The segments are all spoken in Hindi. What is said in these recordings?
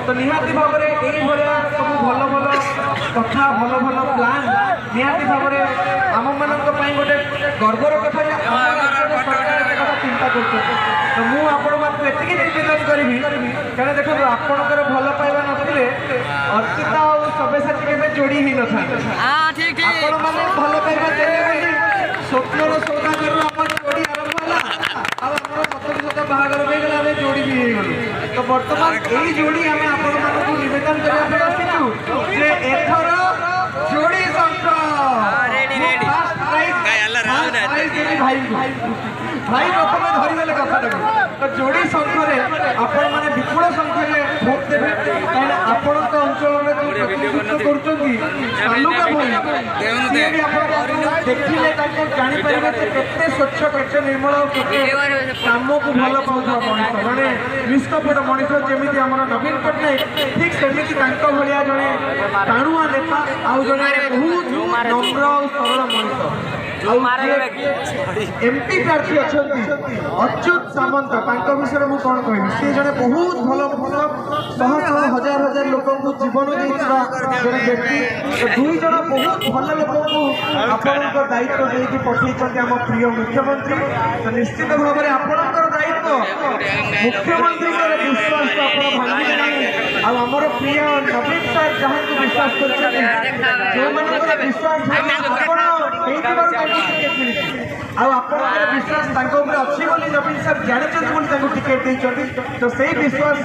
तो निहाती भाव में सब भल भल कथा भल भल प्लान निहाती भाव में आम मान गोटे गर्वर कथा चिंता कर तो मुझे निवेदन करी क्या देखो आपणकर भल पाइबा नथिले अर्चिता और सब्यसाची के जोड़ी ही न था भल पाइबा स्वप्नर सौदागर जोड़ी आरंभ है सतत बाहागर आम जोड़ी भी हो गलु तो बर्तमान यही जोड़ी आम आपको निवेदन करने एथर जोड़ी भाई भाई प्रथम धरीदे कथा तो जोड़ी संख्या आपण मैंने विपुल संख्या भोट देवे कहीं आपण अंचल देखिले जापर के स्वच्छ स्वच्छ निर्मल काम को भल पाऊा मनीष जड़े निष्कपट मनीष जमी आम नवीन पट्टनायक ठीक सेमती भाया जड़े टाणुआ नेता आउ जड़े बहुत नम्र और सरल मनीष एमपी प्रार्थी अच्छा अच्युत सामंत विषय में कौन कह सी जड़े बहुत भल भल शह शह हजार हजार लोक जीवन देता जड़े व्यक्ति दुई जन बहुत भल लोक आपण दायित्व देकी पठे आम प्रिय मुख्यमंत्री तो निश्चित भाव में आपणकर दायित्व मुख्यमंत्री विश्वास तो आप भांगे आमर प्रिय नवीन सर जहाँ को विश्वास कर विश्वास विश्वास अच्छी बोली नवीन सर जानते टिकेट देते तो से विश्वास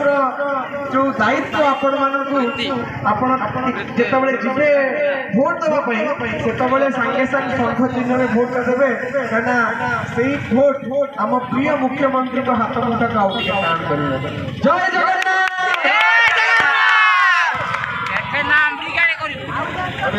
जो दायित्व आपण जिते जीवे भोट देवाई से सागे सागे संघ चिन्ह में भोट देवे कहीं से भोट आम प्रिय मुख्यमंत्री को हाथ मुठा का दान कर जय जगन्नाथ।